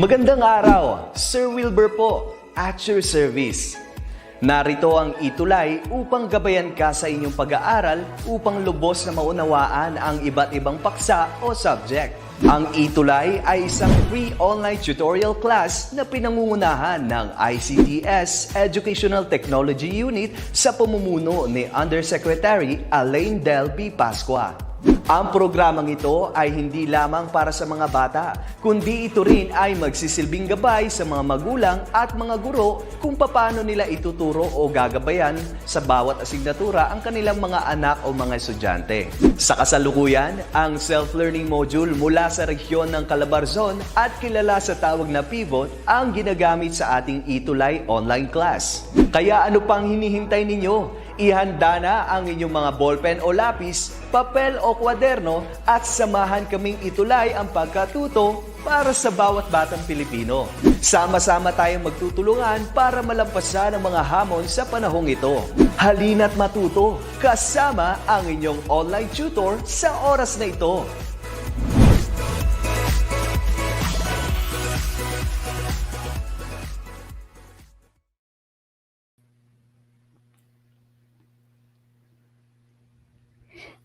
Magandang araw, Sir Wilbur po, at your service. Narito ang ETUlay upang gabayan ka sa inyong pag-aaral upang lubos na maunawaan ang iba't ibang paksa o subject. Ang ETUlay ay isang free online tutorial class na pinangungunahan ng DepEd Educational Technology Unit sa pamumuno ni Undersecretary Elaine Del B. Pascua. Ang programang ito ay hindi lamang para sa mga bata, kundi ito rin ay magsisilbing gabay sa mga magulang at mga guro kung paano nila ituturo o gagabayan sa bawat asignatura ang kanilang mga anak o mga estudyante. Sa kasalukuyan, ang self-learning module mula sa rehiyon ng Calabarzon at kilala sa tawag na pivot ang ginagamit sa ating ETUlay online class. Kaya ano pang hinihintay ninyo? Ihanda na ang inyong mga ballpen o lapis, papel o kwaderno at samahan kaming itulay ang pagkatuto para sa bawat batang Pilipino. Sama-sama tayong magtutulungan para malampasan ang mga hamon sa panahong ito. Halina't matuto kasama ang inyong online tutor sa oras na ito.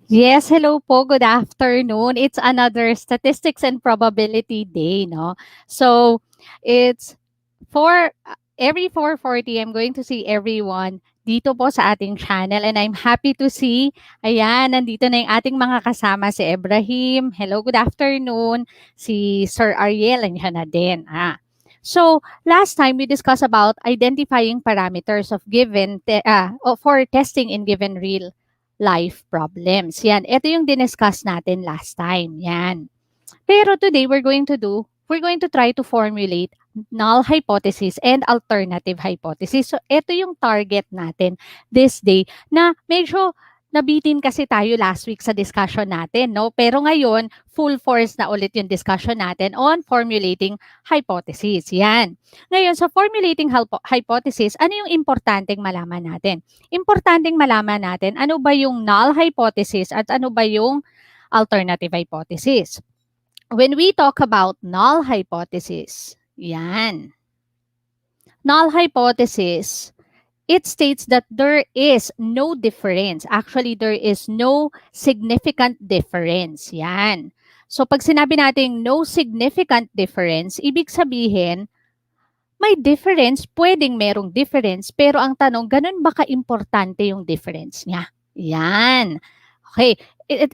Yes, hello po. Good afternoon. It's another statistics and probability day, no? So, it's every 4:40 I'm going to see everyone dito po sa ating channel and I'm happy to see, ayan, nandito na yung ating mga kasama, si Ibrahim. Hello, good afternoon. Si Sir Ariel, andyan na din. So, last time we discussed about identifying parameters of for testing in given real life problems. Yan. Ito yung diniscuss natin last time. Yan. Pero today, we're going to try to formulate null hypothesis and alternative hypothesis. So, ito yung target natin this day na medyo nabitin kasi tayo last week sa discussion natin, no? Pero ngayon, full force na ulit yung discussion natin on formulating hypothesis. Yan. Ngayon, sa formulating hypothesis, ano yung importanteng malaman natin? Importanteng malaman natin, ano ba yung null hypothesis at ano ba yung alternative hypothesis? When we talk about null hypothesis, yan. Null hypothesis, it states that there is no difference. Actually, there is no significant difference. Yan. So, pag sinabi natin no significant difference, ibig sabihin, may difference, pwedeng merong difference, pero ang tanong, ganun ba ka-importante yung difference niya? Yan. Okay.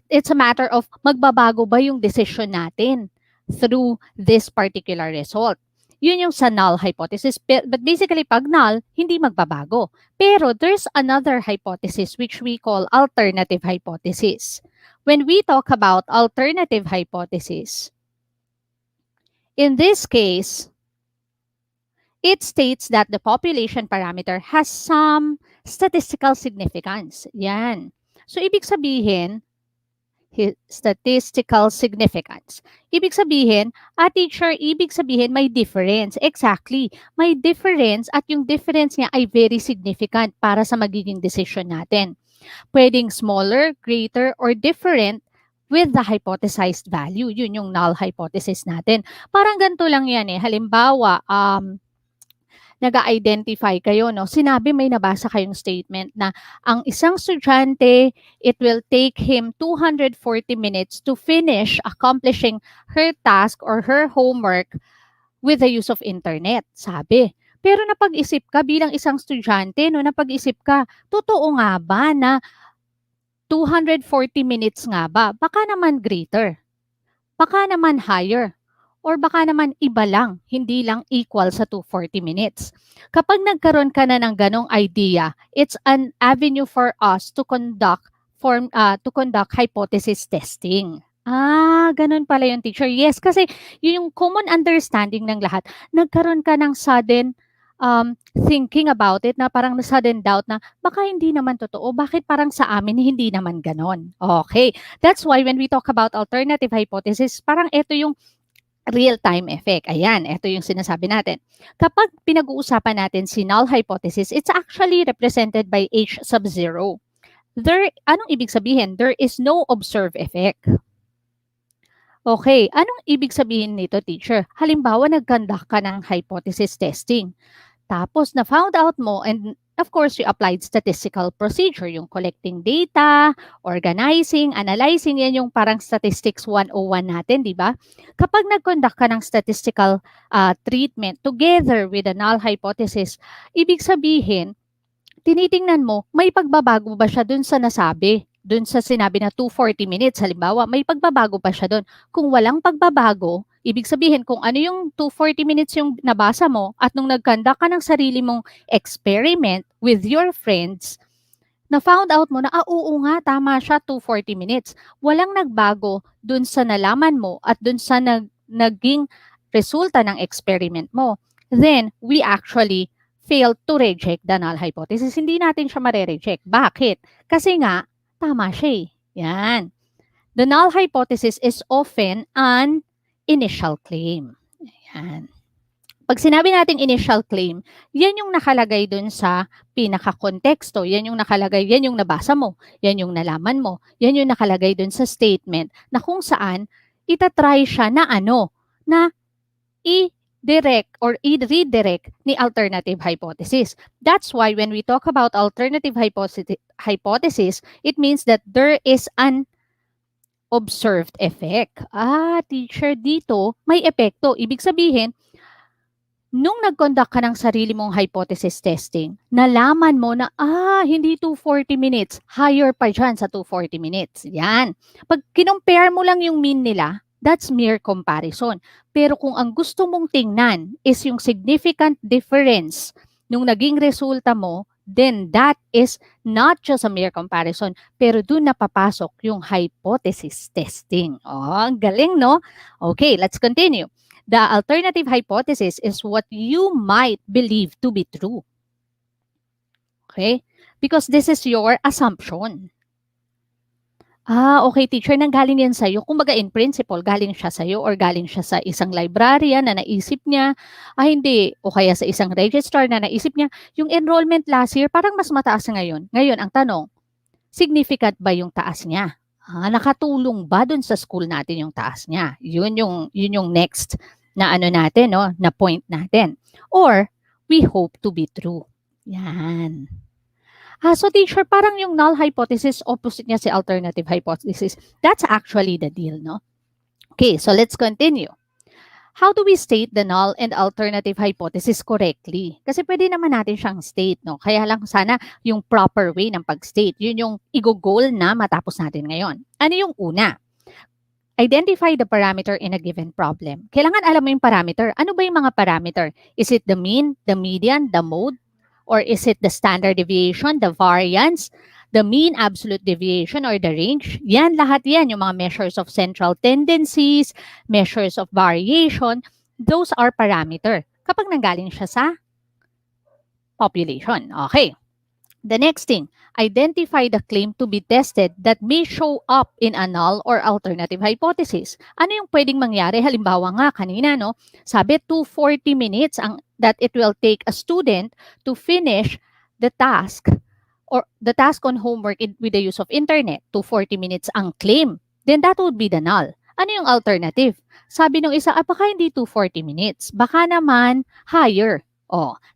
It's a matter of magbabago ba yung decision natin through this particular result. Yun yung sa null hypothesis. But basically, pag null, hindi magbabago. Pero there's another hypothesis which we call alternative hypothesis. When we talk about alternative hypothesis, in this case, it states that the population parameter has some statistical significance. Yan. So, ibig sabihin, statistical significance. Ibig sabihin, teacher, ibig sabihin may difference. Exactly. May difference at yung difference niya ay very significant para sa magiging decision natin. Pwedeng smaller, greater, or different with the hypothesized value. Yun yung null hypothesis natin. Parang ganito lang yan eh. Halimbawa, nag-identify kayo, no? Sinabi, may nabasa kayong statement na ang isang estudyante, it will take him 240 minutes to finish accomplishing her task or her homework with the use of internet, sabi. Pero napag-isip ka bilang isang estudyante, no? Napag-isip ka, totoo nga ba na 240 minutes nga ba? Baka naman greater. Baka naman higher. Or baka naman iba lang, hindi lang equal sa 240 minutes. Kapag nagkaroon ka na ng ganong idea, it's an avenue for us to conduct hypothesis testing. Ganun pala yung teacher. Yes, kasi yun yung common understanding ng lahat. Nagkaroon ka ng sudden thinking about it na parang sudden doubt na baka hindi naman totoo. Bakit parang sa amin hindi naman ganon? Okay. That's why when we talk about alternative hypothesis, parang ito yung real-time effect. Ayan, ito yung sinasabi natin. Kapag pinag-uusapan natin si null hypothesis, it's actually represented by H sub 0. Anong ibig sabihin? There is no observed effect. Okay, anong ibig sabihin nito, teacher? Halimbawa, nag-conduct ka ng hypothesis testing. Tapos, na-found out mo, and of course, you applied statistical procedure, yung collecting data, organizing, analyzing, yan yung parang statistics 101 natin, di ba? Kapag nag-conduct ka ng statistical treatment together with the null hypothesis, ibig sabihin, tinitingnan mo, may pagbabago ba siya dun sa nasabi? Dun sa sinabi na 240 minutes, halimbawa, may pagbabago ba siya dun? Kung walang pagbabago, ibig sabihin kung ano yung 240 minutes yung nabasa mo at nung nag-conduct ka ng sarili mong experiment with your friends, na-found out mo na, oo nga, tama siya, 240 minutes. Walang nagbago dun sa nalaman mo at dun sa naging resulta ng experiment mo. Then, we actually failed to reject the null hypothesis. Hindi natin siya mare-reject. Bakit? Kasi nga, tama siya eh. Yan. The null hypothesis is often an initial claim. Yan. Pag sinabi nating initial claim, yan yung nakalagay dun sa pinaka-konteksto. Yan yung nakalagay, yan yung nabasa mo. Yan yung nalaman mo. Yan yung nakalagay dun sa statement na kung saan itatry siya na ano, na i-direct or i-redirect ni alternative hypothesis. That's why when we talk about alternative hypothesis, it means that there is an observed effect. Teacher, dito may epekto. Ibig sabihin, nung nag-conduct ka ng sarili mong hypothesis testing, nalaman mo na, hindi 240 minutes, higher pa dyan sa 240 minutes. Yan. Pag kinompare mo lang yung mean nila, that's mere comparison. Pero kung ang gusto mong tingnan is yung significant difference nung naging resulta mo, then that is not just a mere comparison, pero dun na papasok yung hypothesis testing. Ang galing, no? Okay, let's continue. The alternative hypothesis is what you might believe to be true. Okay? Because this is your assumption. Okay, teacher, nanggaling yan sa'yo. Kumbaga, in principle, galing siya sa'yo or galing siya sa isang librarian na naisip niya. Hindi. O kaya sa isang registrar na naisip niya. Yung enrollment last year, parang mas mataas ngayon. Ngayon, ang tanong, significant ba yung taas niya? Nakatulong ba dun sa school natin yung taas niya? Yun yung next na ano natin, no, na point natin. Or, we hope to be true. Yan. So teacher, parang yung null hypothesis, opposite niya si alternative hypothesis. That's actually the deal, no? Okay, so let's continue. How do we state the null and alternative hypothesis correctly? Kasi pwede naman natin siyang state, no? Kaya lang sana yung proper way ng pag-state. Yun yung i-goal na matapos natin ngayon. Ano yung una? Identify the parameter in a given problem. Kailangan alam mo yung parameter. Ano ba yung mga parameter? Is it the mean, the median, the mode? Or is it the standard deviation, the variance, the mean absolute deviation, or the range? Yan, lahat yan. Yung mga measures of central tendencies, measures of variation, those are parameter. Kapag nanggaling siya sa population. Okay. The next thing, identify the claim to be tested that may show up in a null or alternative hypothesis. Ano yung pwedeng mangyari? Halimbawa nga, kanina, no? Sabi, 240 minutes that it will take a student to finish the task or the task on homework with the use of internet. 240 minutes ang claim. Then that would be the null. Ano yung alternative? Sabi nung isa, baka hindi 240 minutes. Baka naman higher.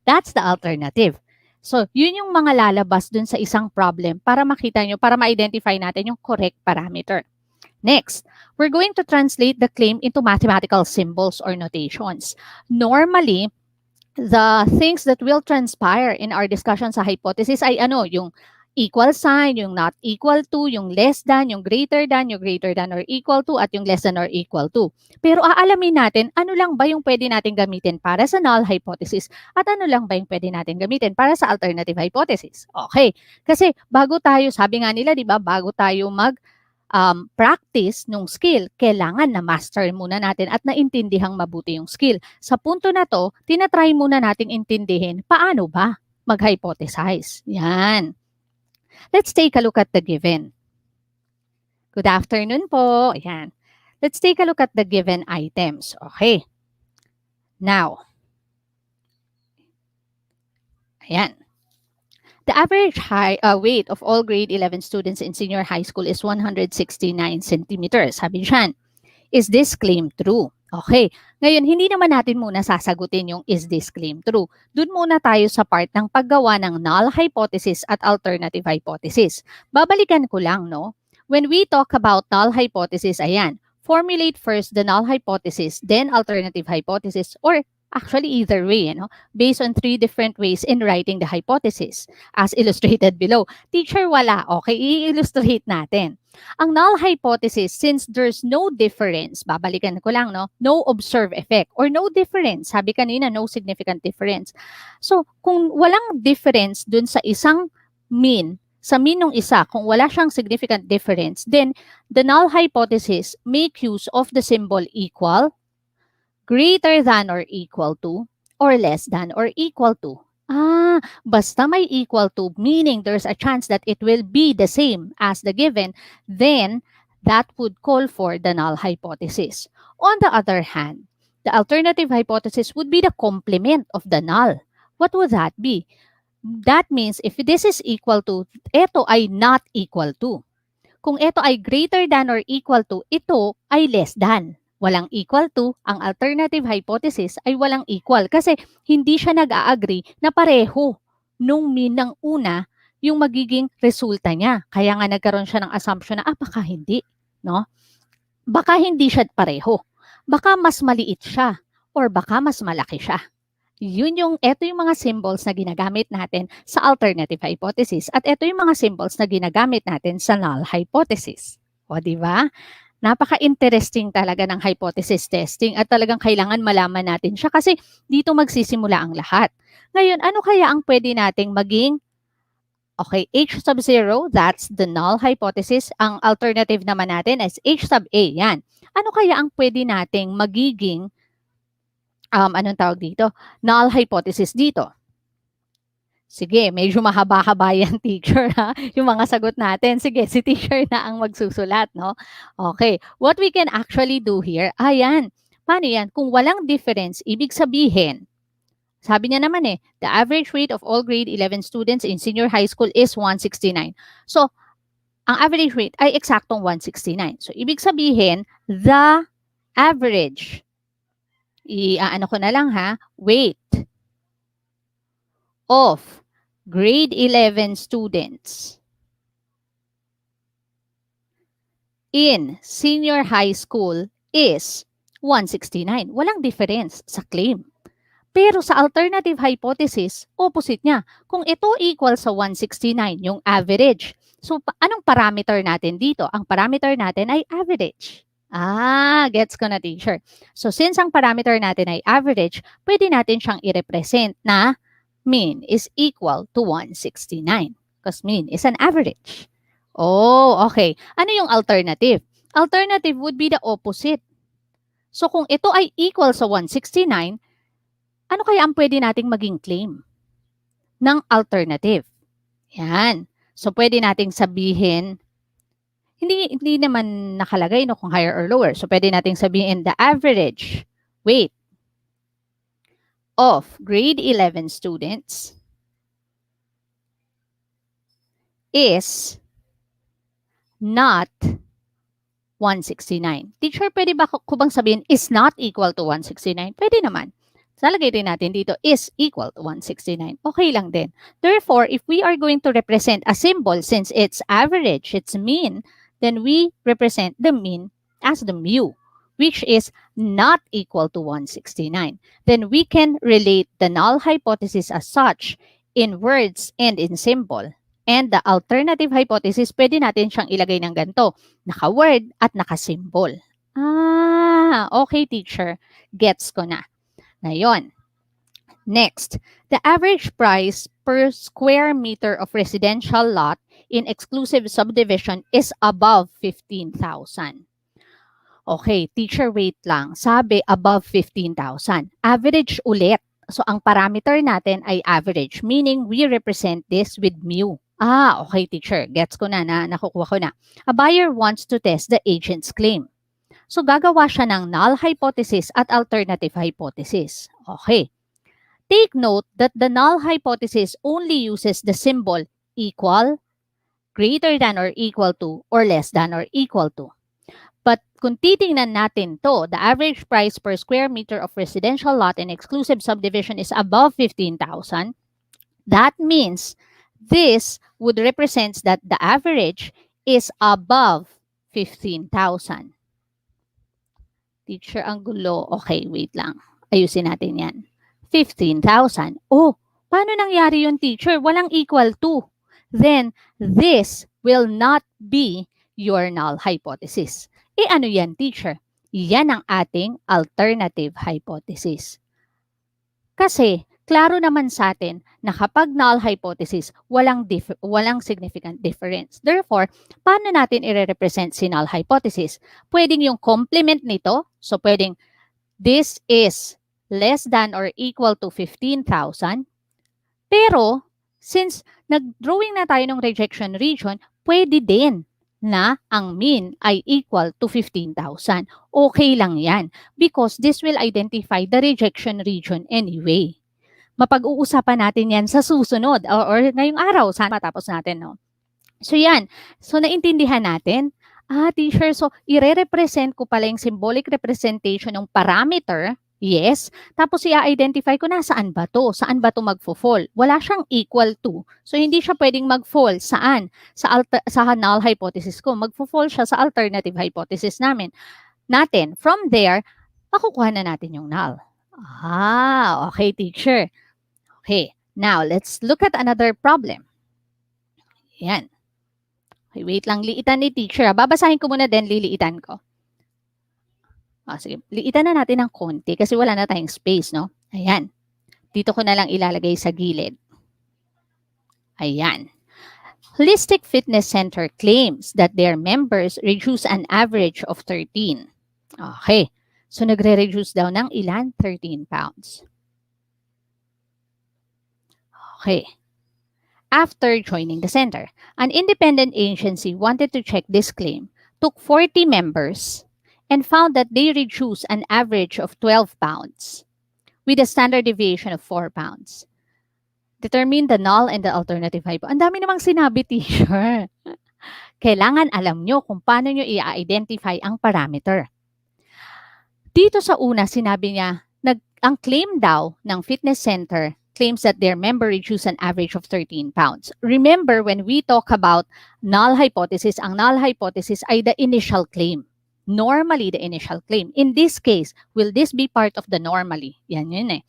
That's the alternative. So, yun yung mga lalabas dun sa isang problem para makita nyo, para ma-identify natin yung correct parameter. Next, we're going to translate the claim into mathematical symbols or notations. Normally, the things that will transpire in our discussion sa hypothesis ay yung equal sign, yung not equal to, yung less than, yung greater than or equal to, at yung less than or equal to. Pero aalamin natin, ano lang ba yung pwede natin gamitin para sa null hypothesis at ano lang ba yung pwede natin gamitin para sa alternative hypothesis. Okay, kasi bago tayo, sabi nga nila, di ba, bago tayo practice nung skill, kailangan na master muna natin at naintindihang mabuti yung skill. Sa punto na to, tinatry muna nating intindihin paano ba mag-hypothesize. Yan. Let's take a look at the given. Good afternoon po. Ayan. Let's take a look at the given items. Okay. Now, ayan. The average weight of all grade 11 students in senior high school is 169 centimeters. Sabi dyan, Is this claim true? Okay. Ngayon, hindi naman natin muna sasagutin yung is this claim true. Doon muna tayo sa part ng paggawa ng null hypothesis at alternative hypothesis. Babalikan ko lang, no? When we talk about null hypothesis, ayan, formulate first the null hypothesis, then alternative hypothesis, or actually either way, based on 3 different ways in writing the hypothesis, as illustrated below. Teacher, wala. Okay, i-illustrate natin. Ang null hypothesis, since there's no difference, babalikan ko lang, no observed effect or no difference. Sabi kanina, no significant difference. So, kung walang difference dun sa isang mean, sa mean ng isa, kung wala siyang significant difference, then the null hypothesis make use of the symbol equal, greater than or equal to, or less than or equal to. Basta may equal to, meaning there's a chance that it will be the same as the given, then that would call for the null hypothesis. On the other hand, the alternative hypothesis would be the complement of the null. What would that be? That means if this is equal to, ito ay not equal to. Kung ito ay greater than or equal to, ito ay less than. Walang equal to, ang alternative hypothesis ay walang equal kasi hindi siya nag-a-agree na pareho nung mean ng una yung magiging resulta niya. Kaya nga nagkaroon siya ng assumption na baka hindi, no? Baka hindi siya pareho. Baka mas maliit siya or baka mas malaki siya. Ito yung mga symbols na ginagamit natin sa alternative hypothesis at ito yung mga symbols na ginagamit natin sa null hypothesis. O, di ba? Napaka-interesting talaga ng hypothesis testing at talagang kailangan malaman natin siya kasi dito magsisimula ang lahat. Ngayon, ano kaya ang pwede nating maging, okay, H sub 0, that's the null hypothesis. Ang alternative naman natin is H sub A, yan. Ano kaya ang pwede nating magiging, anong tawag dito? Null hypothesis dito. Sige, medyo mahaba-haba yan, teacher, ha? Yung mga sagot natin. Sige, si teacher na ang magsusulat, no? Okay, what we can actually do here, ayan. Paano yan? Kung walang difference, ibig sabihin, sabi niya naman the average rate of all grade 11 students in senior high school is 169. So, ang average rate ay eksaktong 169. So, ibig sabihin, the average, ano ko na lang ha, weight of grade 11 students in senior high school is 169. Walang difference sa claim. Pero sa alternative hypothesis, opposite niya. Kung ito equal sa 169, yung average. So, anong parameter natin dito? Ang parameter natin ay average. Gets ko na, teacher. So, since ang parameter natin ay average, pwede natin siyang i-represent na mean is equal to 169 because mean is an average. Oh, okay. Ano yung alternative? Alternative would be the opposite. So, kung ito ay equal sa 169, ano kaya ang pwede nating maging claim ng alternative? Yan. So, pwede nating sabihin, hindi naman nakalagay kung higher or lower. So, pwede nating sabihin the average weight of grade 11 students is not 169. Teacher, pwede ba ko bang sabihin is not equal to 169? Pwede naman. Salagay din natin dito is equal to 169. Okay lang din. Therefore, if we are going to represent a symbol, since it's average, it's mean, then we represent the mean as the mu, which is not equal to 169. Then we can relate the null hypothesis as such in words and in symbol. And the alternative hypothesis, pwede natin siyang ilagay ng ganito, naka-word at naka-symbol. Okay, teacher. Gets ko na. Ngayon, next, the average price per square meter of residential lot in exclusive subdivision is above 15,000. Okay, teacher, wait lang. Sabi, above 15,000. Average ulit. So, ang parameter natin ay average, meaning we represent this with mu. Okay, teacher. Gets ko na, nakukuha ko na. A buyer wants to test the agent's claim. So, gagawa siya ng null hypothesis at alternative hypothesis. Okay. Take note that the null hypothesis only uses the symbol equal, greater than or equal to, or less than or equal to. But kung titingnan natin to, the average price per square meter of residential lot in exclusive subdivision is above 15,000. That means this would represent that the average is above 15,000. Teacher, ang gulo. Okay, wait lang. Ayusin natin yan. 15,000. Oh, paano nangyari yun, teacher? Walang equal to. Then, this will not be your null hypothesis. Ano yan, teacher? Yan ang ating alternative hypothesis. Kasi, klaro naman sa atin na kapag null hypothesis, walang significant difference. Therefore, paano natin i-represent si null hypothesis? Pwedeng yung complement nito. So, pwedeng this is less than or equal to 15,000. Pero, since nag-drawing na tayo ng rejection region, pwede din na ang mean ay equal to 15,000. Okay lang yan because this will identify the rejection region anyway. Mapag-uusapan natin yan sa susunod or ngayong araw, sana matapos natin, no? So yan, so naintindihan natin, teacher, so i-represent ko pala yung symbolic representation ng parameter, yes, tapos i-identify ko na saan ba to magfo-fall. Wala siyang equal to, so hindi siya pwedeng mag-fall, saan? Sa null hypothesis ko, magfo-fall siya sa alternative hypothesis natin. From there, makukuha na natin yung null. Okay, teacher. Okay, now let's look at another problem. Yan. Okay, wait lang, liitan ni teacher. Babasahin ko muna din, liliitan ko. Sige, liitan na natin ng konti kasi wala na tayong space, no? Ayan. Dito ko na lang ilalagay sa gilid. Ayan. Holistic Fitness Center claims that their members reduce an average of 13. Okay. So, nagre-reduce daw ng ilan? 13 pounds. Okay. After joining the center, an independent agency wanted to check this claim, took 40 members, and found that they reduced an average of 12 pounds with a standard deviation of 4 pounds. Determine the null and the alternative hypo. Ang dami namang sinabi, teacher. Kailangan alam nyo kung paano nyo i-identify ang parameter. Dito sa una, sinabi niya, ang claim daw ng fitness center claims that their member reduced an average of 13 pounds. Remember, when we talk about null hypothesis, ang null hypothesis ay the initial claim. Normally, the initial claim. In this case, will this be part of the normally? Yan yun eh.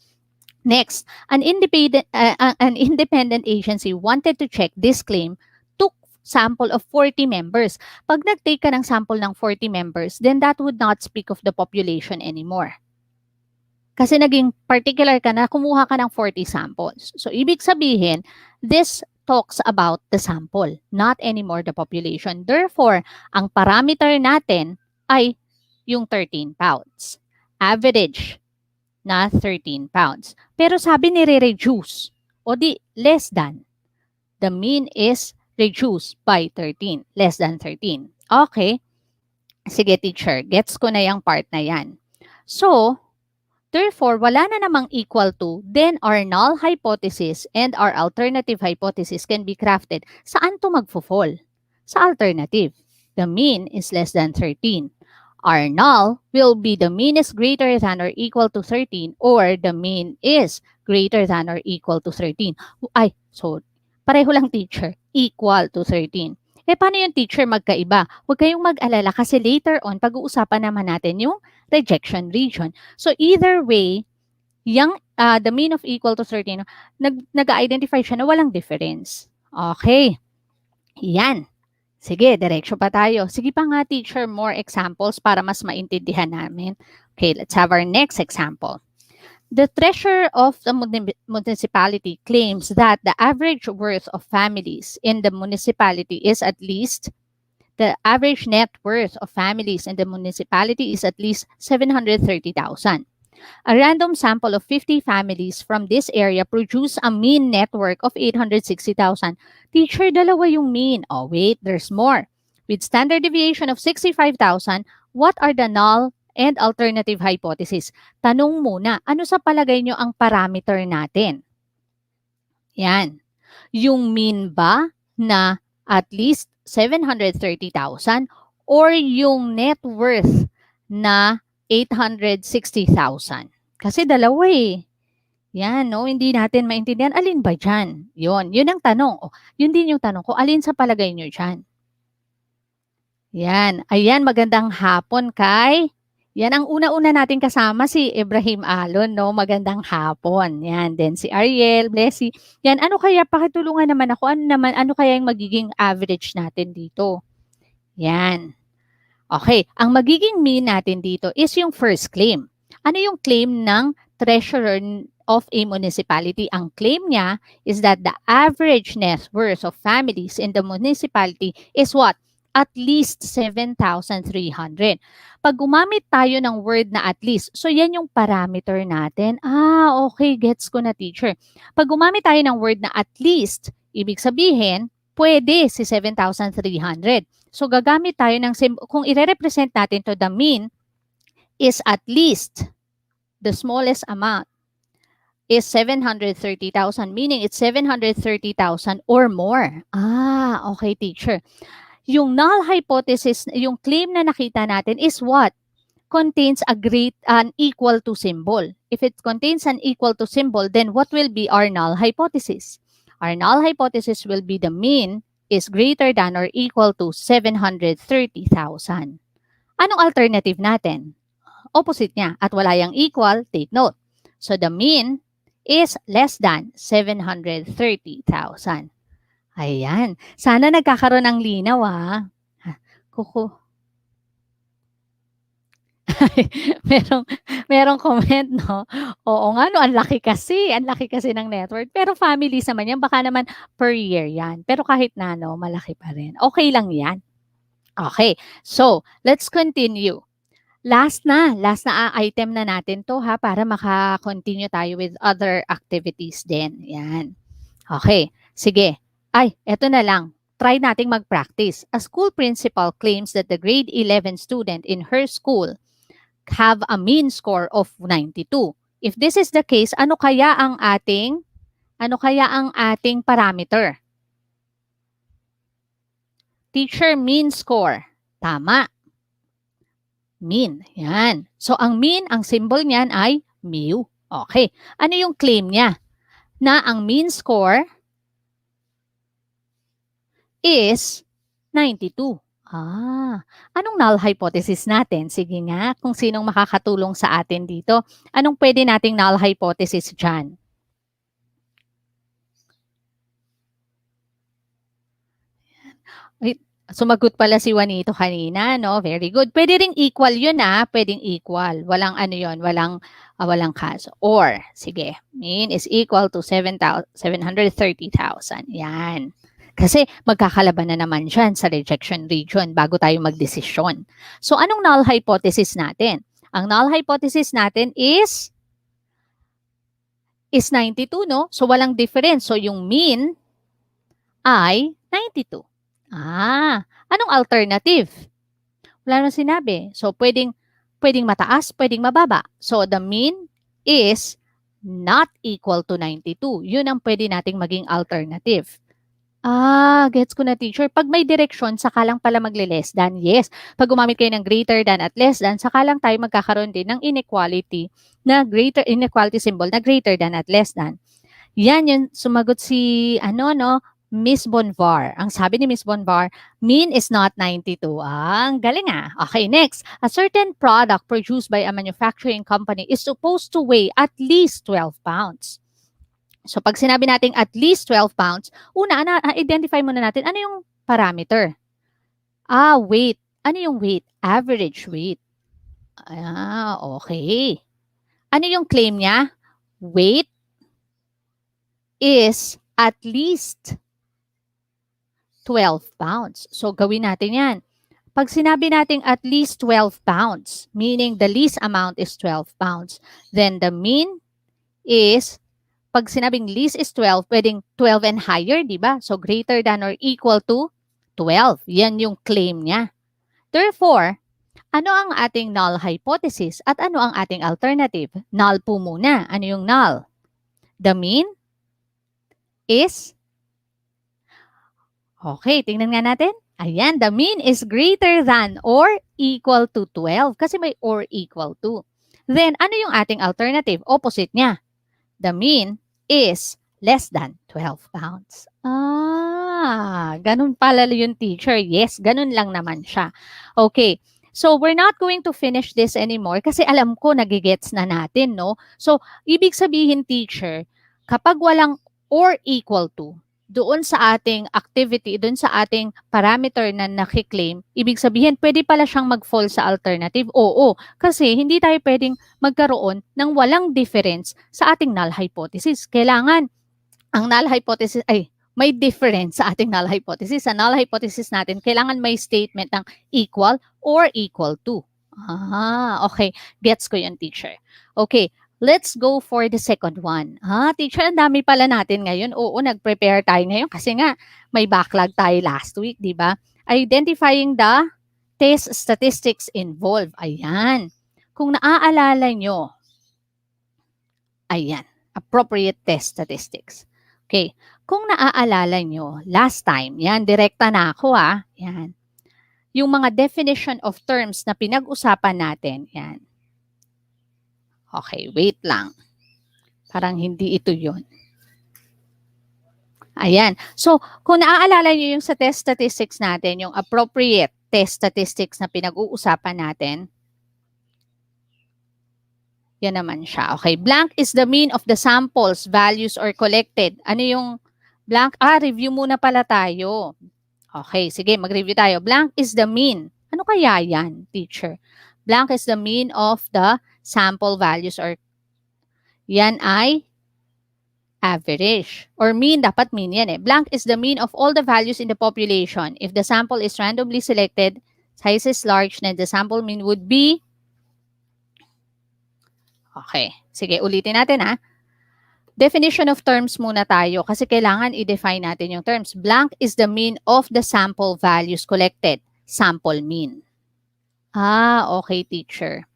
Next, an independent agency wanted to check this claim, took sample of 40 members. Pag nag-take ka ng sample ng 40 members, then that would not speak of the population anymore. Kasi naging particular ka na, kumuha ka ng 40 samples. So, ibig sabihin, this talks about the sample, not anymore the population. Therefore, ang parameter natin ay yung 13 pounds. Average na 13 pounds. Pero sabi nire-reduce, o di less than. The mean is reduced by 13, less than 13. Okay. Sige, teacher, gets ko na yung part na yan. So, therefore, wala na namang equal to, then our null hypothesis and our alternative hypothesis can be crafted. Saan to magfo-fall? Sa alternative. The mean is less than 13. Our null will be the mean is greater than or equal to 13 or the mean is greater than or equal to 13. So, pareho lang, teacher. Equal to 13. Paano yung teacher magkaiba? Huwag kayong mag-alala kasi later on, pag-uusapan naman natin yung rejection region. So, either way, yung, the mean of equal to 13, nag-identify siya na walang difference. Okay. Yan. Sige, diretso pa tayo. Sige pa nga, teacher, more examples para mas maintindihan namin. Okay, let's have our next example. The treasurer of the municipality claims that the average worth of families in the municipality is at least, the average net worth of families in the municipality is at least 730,000. A random sample of 50 families from this area produce a mean net worth of 860,000. Teacher, dalawa yung mean. Oh, wait, there's more. With standard deviation of 65,000, what are the null and alternative hypothesis? Tanong muna, ano sa palagay nyo ang parameter natin? Yan. Yung mean ba na at least 730,000 or yung net worth na 860,000? Kasi dalawa eh. Yan, no? Hindi natin maintindihan. Alin ba dyan? Yun ang tanong. O, yun din yung tanong ko. Alin sa palagay nyo dyan? Yan. Ayan, magandang hapon kay. Yan ang una-una nating kasama si Ibrahim Alon, no? Magandang hapon. Yan. Then si Ariel, Blessy. Yan, ano kaya, pakitulungan naman ako. Ano kaya yung magiging average natin dito? Yan. Okay, ang magiging mean natin dito is yung first claim. Ano yung claim ng treasurer of a municipality? Ang claim niya is that the average net worth of families in the municipality is what? At least 7,300. Pag gumamit tayo ng word na at least, so yan yung parameter natin. Okay, gets ko na, teacher. Pag gumamit tayo ng word na at least, ibig sabihin, pwede si 7,300. So gagamit tayo ng, kung i-represent natin to the mean is at least the smallest amount is 730,000, meaning it's 730,000 or more. Okay, teacher. Yung null hypothesis, yung claim na nakita natin is what? Contains an equal to symbol. If it contains an equal to symbol, then what will be our null hypothesis? Our null hypothesis will be the mean is greater than or equal to 730,000. Anong alternative natin? Opposite niya. At wala yung equal, take note. So the mean is less than 730,000. Ayan. Sana nagkakaroon ng linaw, Kuku. merong comment, no? Oo nga, no? Ang laki kasi ng network. Pero families naman yan. Baka naman per year yan. Pero kahit na, no, malaki pa rin. Okay lang yan. Okay. So, let's continue. Last na item na natin to, para maka-continue tayo with other activities din. Yan. Okay. Sige. Eto na lang. Try nating mag-practice. A school principal claims that the grade 11 student in her school have a mean score of 92. If this is the case, ano kaya ang ating parameter? Teacher, mean score. Tama. Mean. Yan. So, ang mean, ang symbol niyan ay mu. Okay. Ano yung claim niya? Na ang mean score is 92. Anong null hypothesis natin? Sige nga, kung sinong makakatulong sa atin dito. Anong pwede nating null hypothesis dyan? Sumagot pala si Juanito kanina, no? Very good. Pwede ring equal yun, Pwedeng equal. Walang ano yun, walang caso. Or, sige, mean is equal to 730,000. Yan. Kasi magkakalaban na naman dyan sa rejection region bago tayo magdesisyon. So, anong null hypothesis natin? Ang null hypothesis natin is 92, no? So, walang difference. So, yung mean ay 92. Anong alternative? Wala na sinabi. So, pwedeng mataas, pwedeng mababa. So, the mean is not equal to 92. Yun ang pwede nating maging alternative. Gets ko na, teacher. Pag may direction, saka lang pala magle-less than. Yes. Pag gumamit kayo ng greater than at less than, saka lang tayo magkakaroon din ng inequality symbol na greater than at less than. Yan yung sumagot si, Miss Bonvar. Ang sabi ni Miss Bonvar, mean is not 92. Ang galing Okay, next. A certain product produced by a manufacturing company is supposed to weigh at least 12 pounds. So, pag sinabi natin at least 12 pounds, identify muna natin, ano yung parameter? Weight. Ano yung weight? Average weight. Okay. Ano yung claim niya? Weight is at least 12 pounds. So, gawin natin yan. Pag sinabi natin at least 12 pounds, meaning the least amount is 12 pounds, then the mean is, pag sinabing least is 12, pwedeng 12 and higher, di ba? So, greater than or equal to 12. Yan yung claim niya. Therefore, ano ang ating null hypothesis at ano ang ating alternative? Null po muna. Ano yung null? The mean is, okay, tingnan nga natin. Ayan, the mean is greater than or equal to 12 kasi may or equal to. Then, ano yung ating alternative? Opposite niya. The mean is less than 12 pounds. Ganun pala yung teacher. Yes, ganun lang naman siya. Okay. So, we're not going to finish this anymore kasi alam ko nagigets na natin, no? So, ibig sabihin, teacher, kapag walang or equal to, doon sa ating activity, doon sa ating parameter na nakiklaim, ibig sabihin, pwede pala siyang mag-fall sa alternative. Oo, kasi hindi tayo pwedeng magkaroon ng walang difference sa ating null hypothesis. Kailangan ang null hypothesis ay may difference sa ating null hypothesis. Sa null hypothesis natin, kailangan may statement ng equal or equal to. Okay. Gets ko yun, teacher. Okay. Let's go for the second one. Teacher, ang dami pala natin ngayon. Oo, nag-prepare tayo ngayon kasi nga may backlog tayo last week, di ba? Identifying the test statistics involved. Ayan. Kung naaalala nyo, ayan, appropriate test statistics. Okay. Kung naaalala nyo, last time, yan, direkta na ako yan. Yung mga definition of terms na pinag-usapan natin, yan. Okay, wait lang. Parang hindi ito yun. Ayan. So, kung naaalala nyo yung sa test statistics natin, yung appropriate test statistics na pinag-uusapan natin, yan naman siya. Okay, blank is the mean of the samples, values, or collected. Ano yung blank? Review muna pala tayo. Okay, sige, mag-review tayo. Blank is the mean. Ano kaya yan, teacher? Blank is the mean of the sample values or yan ay average. Or mean, dapat mean yan eh. Blank is the mean of all the values in the population. If the sample is randomly selected, size is large, then the sample mean would be... Okay, sige, ulitin natin Definition of terms muna tayo kasi kailangan i-define natin yung terms. Blank is the mean of the sample values collected. Sample mean. Okay, teacher.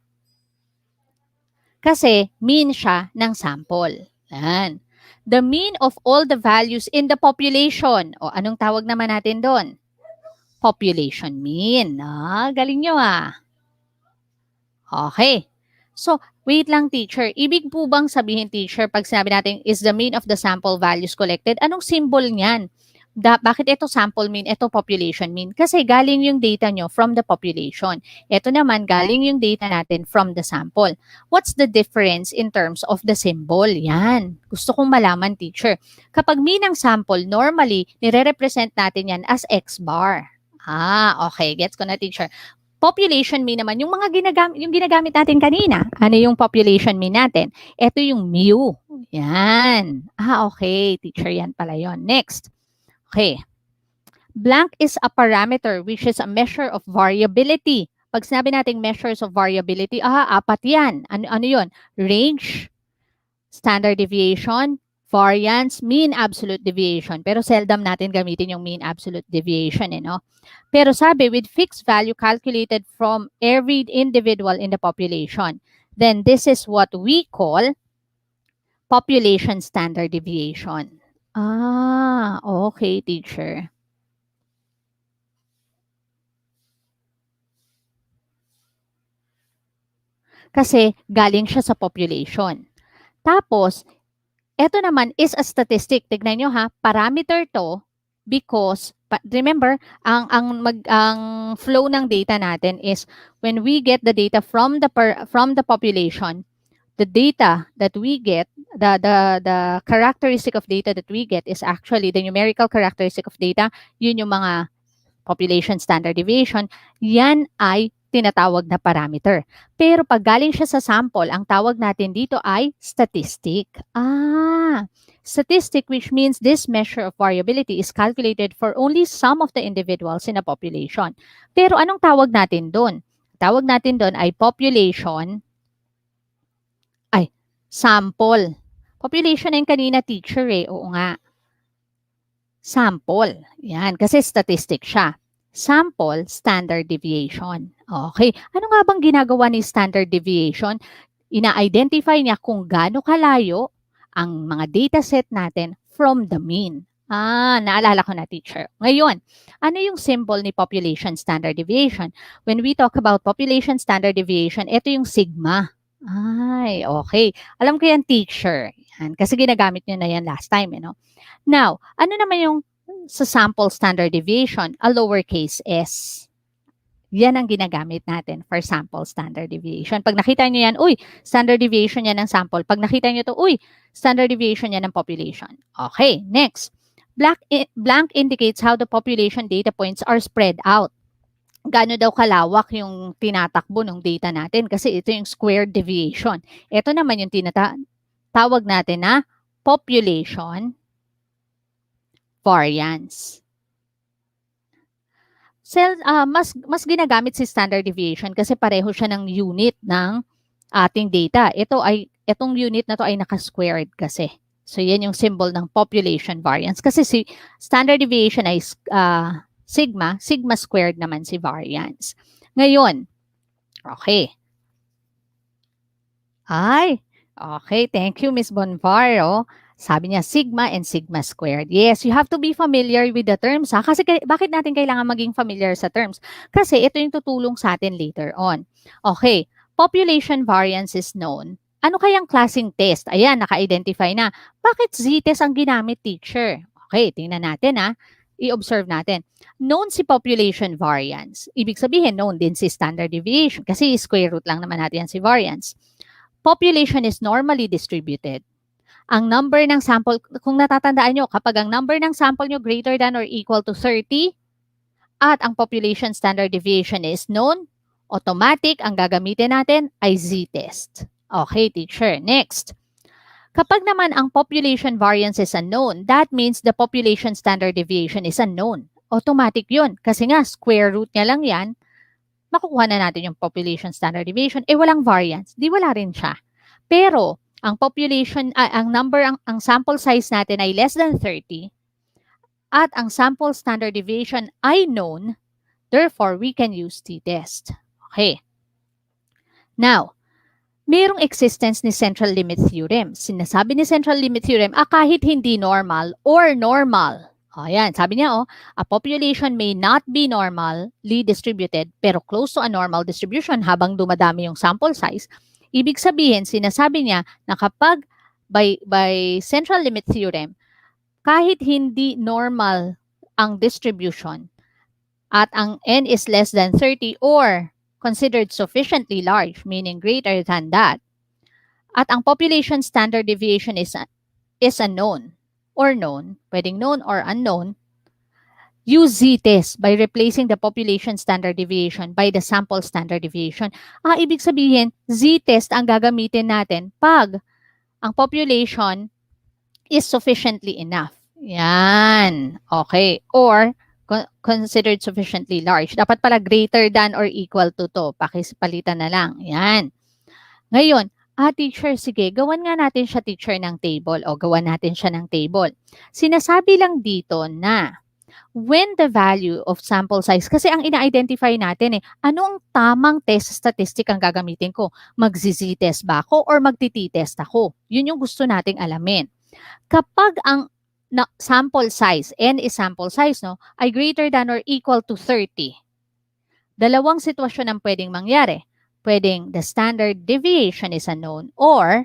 Kasi mean siya ng sample. Yan. The mean of all the values in the population. O anong tawag naman natin doon? Population mean. Galing nyo Okay. So, wait lang, teacher. Ibig po bang sabihin, teacher, pag sinabi natin is the mean of the sample values collected, anong symbol niyan? Bakit ito sample mean, ito population mean? Kasi galing yung data nyo from the population. Ito naman, galing yung data natin from the sample. What's the difference in terms of the symbol? Yan. Gusto kong malaman, teacher. Kapag mean ng sample, normally, nire-represent natin yan as X bar. Okay. Gets ko na, teacher. Population mean naman, yung ginagamit natin kanina. Ano yung population mean natin? Ito yung mu. Yan. Okay. Teacher, yan pala yon. Next. Okay. Blank is a parameter which is a measure of variability. Pag sinabi natin measures of variability, apat yan. Ano yun? Range, standard deviation, variance, mean absolute deviation. Pero seldom natin gamitin yung mean absolute deviation, no? Pero sabi, with fixed value calculated from every individual in the population, then this is what we call population standard deviation. Okay, teacher. Kasi galing siya sa population. Tapos, ito naman is a statistic. Tignan nyo parameter to because, remember, ang flow ng data natin is when we get the data from the population, the data that we get, the characteristic of data that we get is actually the numerical characteristic of data, yun yung mga population standard deviation, yan ay tinatawag na parameter. Pero pag galing siya sa sample, ang tawag natin dito ay statistic. Statistic, which means this measure of variability is calculated for only some of the individuals in a population. Pero anong tawag natin doon? Tawag natin doon ay sample. Population yung kanina, teacher Oo nga. Sample. Yan, kasi statistic siya. Sample, standard deviation. Okay. Ano nga bang ginagawa ni standard deviation? Ina-identify niya kung gaano kalayo ang mga dataset natin from the mean. Naalala ko na, teacher. Ngayon, ano yung symbol ni population standard deviation? When we talk about population standard deviation, ito yung sigma. Ay, okay. Alam ko yan, teacher. Yan, kasi ginagamit nyo na yan last time, no? Now, ano naman yung sa sample standard deviation? A lowercase s. Yan ang ginagamit natin for sample standard deviation. Pag nakita nyo yan, uy, standard deviation yan ng sample. Pag nakita nyo to, uy, standard deviation yan ng population. Okay, next. Blank indicates how the population data points are spread out. Gaano daw kalawak yung tinatakbo ng data natin kasi ito yung squared deviation. Ito naman yung tawag natin na population variance. Mas ginagamit si standard deviation kasi pareho siya ng unit ng ating data. Itong unit na to ay naka-squared kasi. So, yan yung symbol ng population variance. Kasi si standard deviation ay sigma squared naman si variance. Ngayon, okay. Okay, thank you, Ms. Bonvaro. Sabi niya, sigma and sigma squared. Yes, you have to be familiar with the terms. Kasi bakit natin kailangan maging familiar sa terms? Kasi ito yung tutulong sa atin later on. Okay, population variance is known. Ano kayang klaseng test? Ayan, naka-identify na. Bakit z-test ang ginamit, teacher? Okay, tingnan natin I-observe natin. Known si population variance. Ibig sabihin, known din si standard deviation. Kasi square root lang naman natin yan si variance. Population is normally distributed. Ang number ng sample, kung natatandaan nyo, kapag ang number ng sample nyo greater than or equal to 30 at ang population standard deviation is known, automatic ang gagamitin natin ay z-test. Okay, teacher. Next. Kapag naman ang population variance is unknown, that means the population standard deviation is unknown. Automatic yun. Kasi nga, square root niya lang yan, makukuha na natin yung population standard deviation. Walang variance. Di wala rin siya. Pero, ang population, ang sample size natin ay less than 30 at ang sample standard deviation ay known, therefore, we can use t-test. Okay. Now, mayroong existence ni central limit theorem. Sinasabi ni central limit theorem, kahit hindi normal or normal. Ayan, sabi niya, a population may not be normally distributed pero close to a normal distribution habang dumadami yung sample size. Ibig sabihin, sinasabi niya na kapag by central limit theorem, kahit hindi normal ang distribution at ang n is less than 30 or considered sufficiently large, meaning greater than that, at ang population standard deviation is unknown or known, pwedeng known or unknown, use z-test by replacing the population standard deviation by the sample standard deviation. Ibig sabihin, z-test ang gagamitin natin pag ang population is sufficiently enough. Yan. Okay. Or considered sufficiently large. Dapat pala greater than or equal to to. Pakipalitan na lang. Yan. Ngayon, teacher, sige, gawan nga natin siya, teacher, ng table. O, gawan natin siya ng table. Sinasabi lang dito na when the value of sample size, kasi ang ina-identify natin ano ang tamang test statistic ang gagamitin ko? Mag-z-test ba ako or magti-t-test ako? Yun yung gusto nating alamin. Kapag ang sample size, n is sample size, no, ay greater than or equal to 30, dalawang sitwasyon ang pwedeng mangyari. Pwedeng the standard deviation is unknown or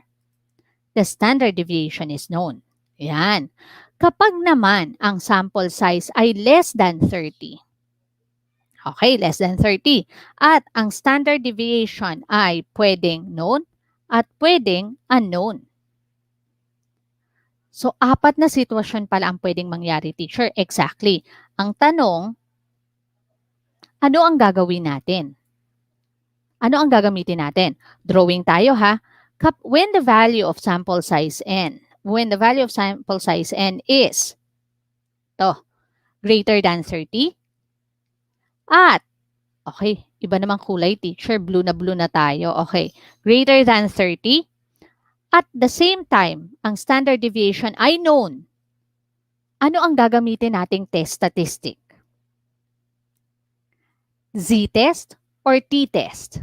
the standard deviation is known. Yan. Kapag naman ang sample size ay less than 30, okay, less than 30, at ang standard deviation ay pwedeng known at pwedeng unknown. So, 4 na sitwasyon pala ang pwedeng mangyari, teacher. Exactly. Ang tanong, ano ang gagawin natin? Ano ang gagamitin natin? Drawing tayo, ha? When the value of sample size n, is greater than 30, at, okay, iba namang kulay, teacher. Blue na tayo. Okay, greater than 30, at the same time, ang standard deviation ay known. Ano ang gagamitin nating test statistic? Z-test or t-test?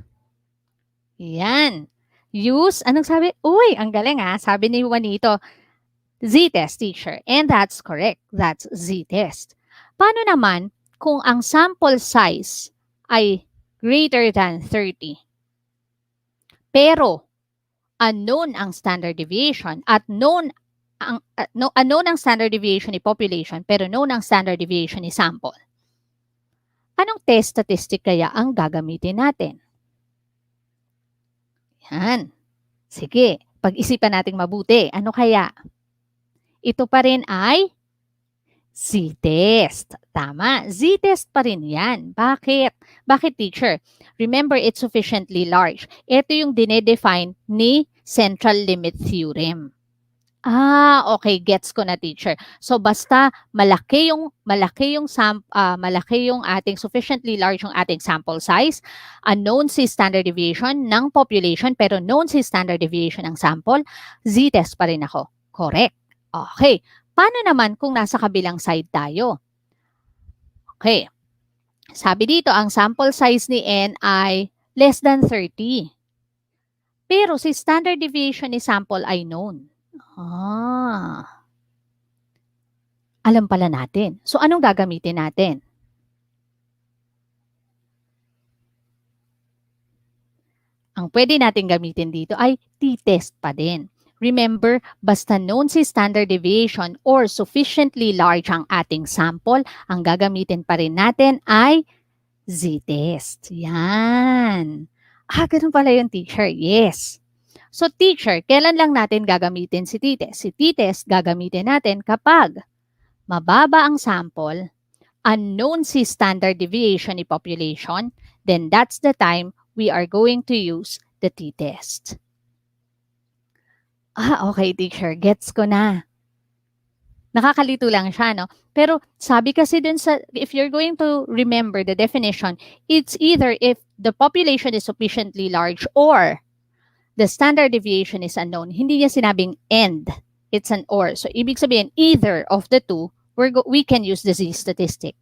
Yan. Use, anong sabi? Uy, ang galing Sabi ni Juanito, Z-test, teacher. And that's correct. That's Z-test. Paano naman kung ang sample size ay greater than 30? Pero unknown ang standard deviation at unknown ang standard deviation ni population pero known ang standard deviation ni sample. Anong test statistic kaya ang gagamitin natin? Yan. Sige, pag-isipan nating mabuti. Ano kaya? Ito pa rin ay Z-test. Tama. Z-test pa rin yan. Bakit? Bakit, teacher? Remember, it's sufficiently large. Ito yung dinedefine ni central limit theorem. Okay, gets ko na, teacher. So basta malaki yung ating sufficiently large yung ating sample size, unknown si standard deviation ng population pero known si standard deviation ng sample, Z-test pa rin ako. Correct. Okay. Paano naman kung nasa kabilang side tayo? Okay. Sabi dito, ang sample size ni N ay less than 30. Pero si standard deviation ni sample ay known. Alam pala natin. So, anong gagamitin natin? Ang pwede natin gamitin dito ay t-test pa din. Remember, basta known si standard deviation or sufficiently large ang ating sample, ang gagamitin pa rin natin ay z-test. Yan. Ganun pala yung teacher. Yes. So, teacher, kailan lang natin gagamitin si t-test? Si t-test gagamitin natin kapag mababa ang sample, unknown si standard deviation ni population, then that's the time we are going to use the t-test. Okay, teacher. Gets ko na. Nakakalito lang siya, no? Pero sabi kasi dun sa, if you're going to remember the definition, it's either if the population is sufficiently large or the standard deviation is unknown. Hindi niya sinabing and. It's an or. So, ibig sabihin, either of the two, we can use the z-statistic.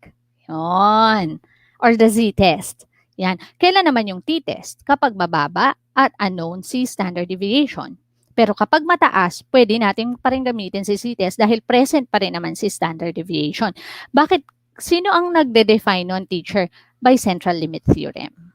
Yon. Or the z-test. Yan. Kailan naman yung t-test? Kapag mababa at unknown si standard deviation. Pero kapag mataas, pwede natin pa rin gamitin si z-test dahil present pa rin naman si standard deviation. Bakit? Sino ang nagde-define nun, teacher? By central limit theorem.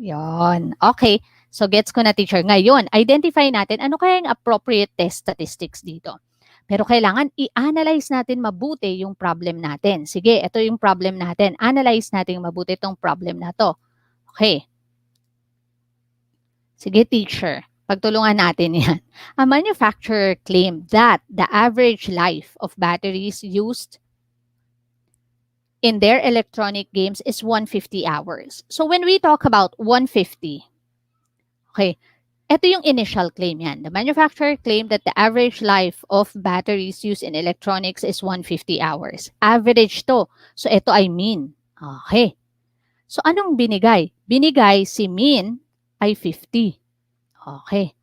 Yon. Okay. So, gets ko na, teacher. Ngayon, identify natin ano kaya yung appropriate test statistics dito. Pero kailangan i-analyze natin mabuti yung problem natin. Sige, ito yung problem natin. Analyze natin mabuti itong problem na to. Okay. Sige, teacher. Pagtulungan natin yan. A manufacturer claimed that the average life of batteries used in their electronic games is 150 hours. So when we talk about 150, okay, ito yung initial claim yan. The manufacturer claimed that the average life of batteries used in electronics is 150 hours. Average to. So ito ay mean. Okay. So anong binigay? Binigay si mean ay 50. Okay.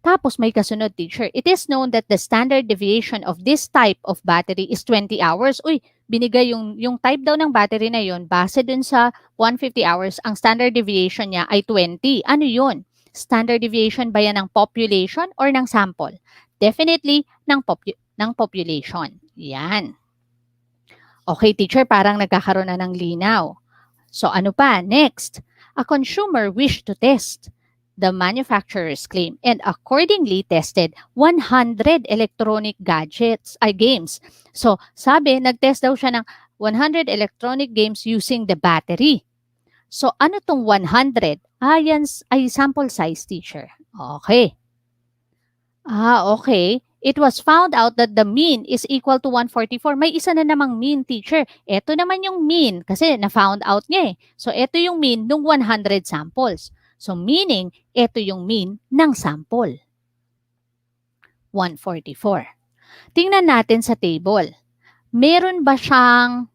Tapos may kasunod, teacher. It is known that the standard deviation of this type of battery is 20 hours. Uy, binigay yung type daw ng battery na yon base dun sa 150 hours. Ang standard deviation niya ay 20. Ano yun? Standard deviation ba yan ng population or ng sample? Definitely ng population. Yan. Okay, teacher, parang nagkakaroon na ng linaw. So ano pa? Next, a consumer wished to test the manufacturer's claim and accordingly tested 100 electronic games. So, sabi, nagtest daw siya ng 100 electronic games using the battery. So, ano tong 100? Yan ay sample size, teacher. Okay. Okay. It was found out that the mean is equal to 144. May isa na namang mean, teacher. Ito naman yung mean kasi na-found out niya eh. So, ito yung mean ng 100 samples. So, meaning, ito yung mean ng sample. 144. Tingnan natin sa table. Meron ba siyang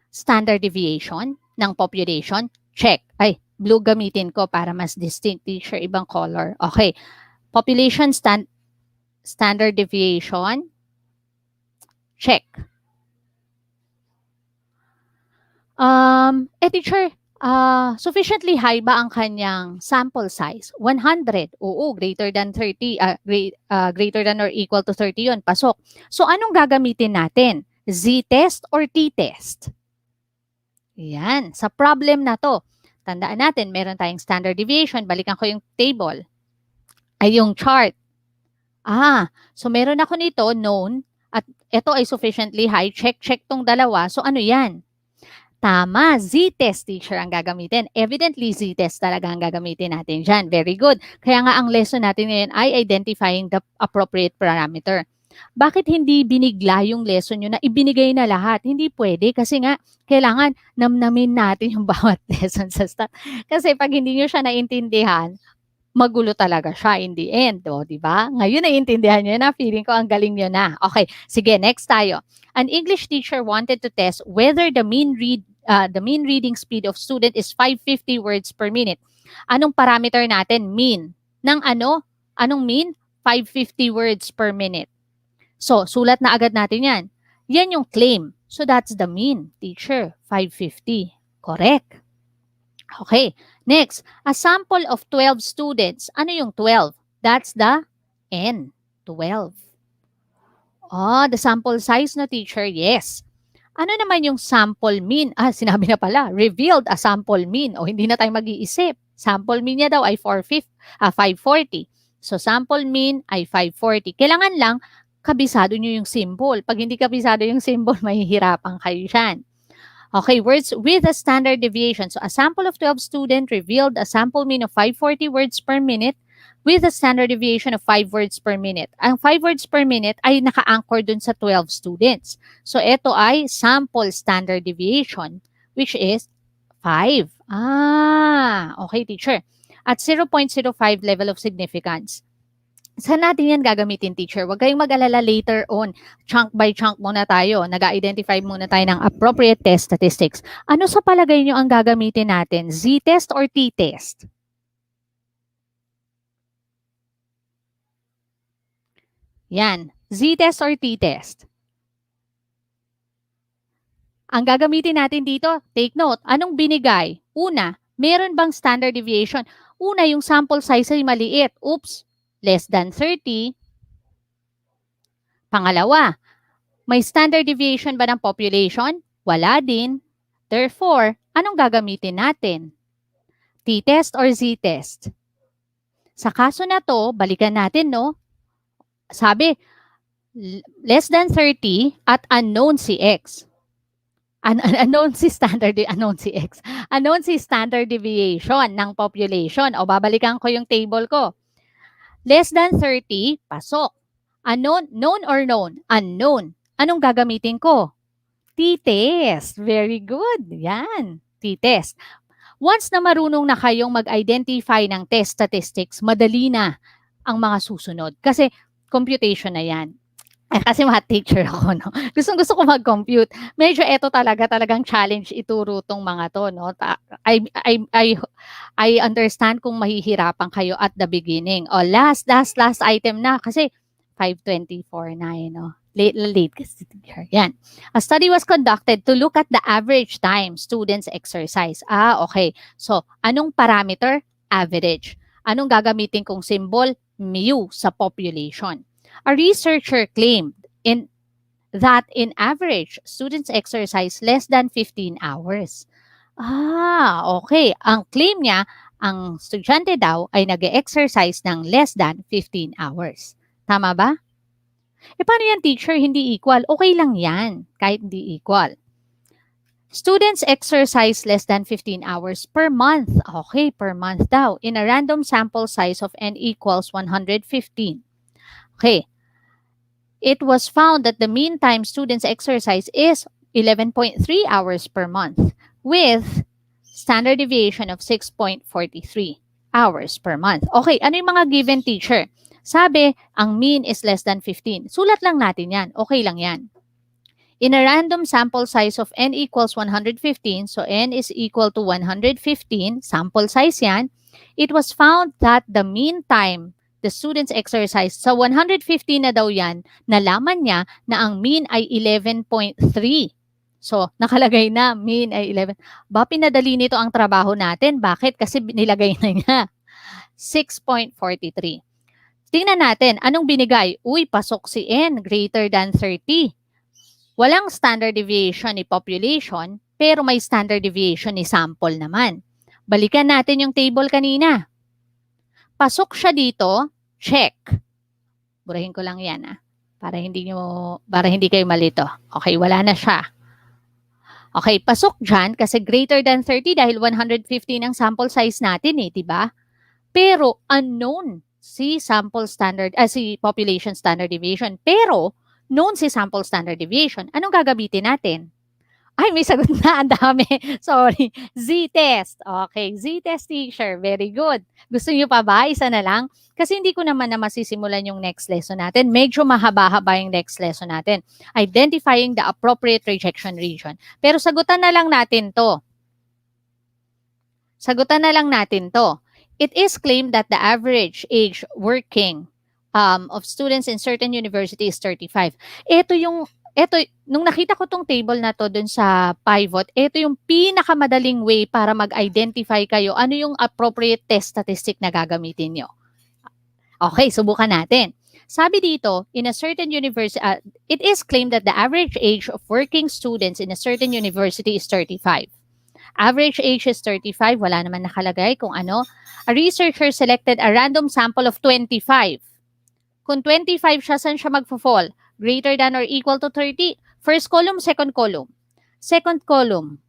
standard deviation ng population? Check. Ay, blue gamitin ko para mas distinct, teacher. Ibang color. Okay. Population standard deviation. Check. Teacher, Sufficiently high ba ang kanyang sample size? 100. Oo, greater than 30, greater than or equal to 30 yun, pasok. So, anong gagamitin natin? Z-test or t-test? Yan, sa problem na to. Tandaan natin, meron tayong standard deviation. Balikan ko yung table. Ay, yung chart. So meron ako nito, known, at ito ay sufficiently high. Check tong dalawa. So ano yan? Tama, z-test teacher ang gagamitin. Evidently, z-test talaga ang gagamitin natin dyan. Very good. Kaya nga ang lesson natin ngayon ay identifying the appropriate parameter. Bakit hindi binigla yung lesson nyo na ibinigay na lahat? Hindi pwede kasi nga kailangan namnamin natin yung bawat lesson sa start. Kasi pag hindi nyo siya naintindihan, magulo talaga siya in the end, di ba? Ngayon naiintindihan niyo na, feeling ko ang galing niyo na. Okay, sige, next tayo. An English teacher wanted to test whether the mean reading speed of student is 550 words per minute. Anong parameter natin? Mean. Ng ano? Anong mean? 550 words per minute. So, sulat na agad natin yan. Yan yung claim. So, that's the mean, teacher. 550. Correct. Okay, next, a sample of 12 students. Ano yung 12? That's the N, 12. The sample size na teacher, yes. Ano naman yung sample mean? Sinabi na pala, revealed a sample mean. Hindi na tayo mag-iisip. Sample mean niya daw ay 540. So, sample mean ay 540. Kailangan lang, kabisado nyo yung symbol. Pag hindi kabisado yung symbol, mahihirapan kayo dyan. Okay, words with a standard deviation. So, a sample of 12 students revealed a sample mean of 540 words per minute with a standard deviation of 5 words per minute. Ang 5 words per minute ay naka-anchor dun sa 12 students. So, ito ay sample standard deviation, which is 5. Okay, teacher. At 0.05 level of significance. Saan natin yan gagamitin, teacher? Huwag kayong mag-alala later on. Chunk by chunk muna tayo. Nag-identify muna tayo ng appropriate test statistics. Ano sa palagay nyo ang gagamitin natin? Z-test or t-test? Yan. Z-test or t-test? Ang gagamitin natin dito, take note, anong binigay? Una, meron bang standard deviation? Una, yung sample size ay maliit. Oops! Less than 30. Pangalawa, may standard deviation ba ng population? Wala din. Therefore, anong gagamitin natin? T-test or Z-test? Sa kaso na to, balikan natin, no? Sabi, less than 30 at unknown si X. Unknown si X. Unknown si standard deviation ng population. Babalikan ko yung table ko. Less than 30, pasok. Unknown, known or known? Unknown. Anong gagamitin ko? T-test. Very good. Yan. T-test. Once na marunong na kayong mag-identify ng test statistics, madali na ang mga susunod. Kasi computation na yan. Kasi math teacher ako, no? Gusto ko mag-compute. Medyo ito talagang challenge ituro tong mga to, no? I understand kung mahihirapan kayo at the beginning. Last item na kasi 5:24 na, no? Late kasi teacher. Yan. A study was conducted to look at the average time students exercise. Okay. So, anong parameter? Average. Anong gagamitin kong symbol? Mu sa population. A researcher claimed that in average, students exercise less than 15 hours. Okay. Ang claim niya, ang estudyante daw ay nag-exercise ng less than 15 hours. Tama ba? Paano yan, teacher? Hindi equal. Okay lang yan, kahit hindi equal. Students exercise less than 15 hours per month. Okay, per month daw. In a random sample size of n equals 115. Okay. It was found that the mean time students exercise is 11.3 hours per month with standard deviation of 6.43 hours per month. Okay, ano yung mga given, teacher? Sabi, ang mean is less than 15. Sulat lang natin yan. Okay lang yan. In a random sample size of n equals 115, so n is equal to 115, sample size yan, it was found that the mean time the students exercise, sa 150 na daw yan, nalaman niya na ang mean ay 11.3. So, nakalagay na, mean ay 11. Pinadali nito ang trabaho natin. Bakit? Kasi nilagay na niya. 6.43. Tingnan natin, anong binigay? Uy, pasok si N, greater than 30. Walang standard deviation ni population, pero may standard deviation ni sample naman. Balikan natin yung table kanina. Pasok siya dito, check. Burahin ko lang yan para hindi kayo malito. Okay, wala na siya. Okay, pasok dyan kasi greater than 30 dahil 150 ang sample size natin di ba? Pero unknown si si population standard deviation. Pero known si sample standard deviation. Anong gagamitin natin? Ay, may sagot na. Ang dami. Sorry. Z-test. Okay. Z-test teacher. Very good. Gusto niyo pa ba? Isa na lang? Kasi hindi ko naman na masisimulan yung next lesson natin. Medyo mahaba-haba yung next lesson natin. Identifying the appropriate rejection region. Pero sagutan na lang natin to. It is claimed that the average age working of students in certain universities is 35. Nung nakita ko tong table na to dun sa pivot, ito yung pinakamadaling way para mag-identify kayo ano yung appropriate test statistic na gagamitin nyo. Okay, subukan natin. Sabi dito, in a certain university, it is claimed that the average age of working students in a certain university is 35. Average age is 35, wala naman nakalagay kung ano. A researcher selected a random sample of 25. Kung 25 siya, saan siya magfo-fall? Greater than or equal to 30. First column, second column. Second column.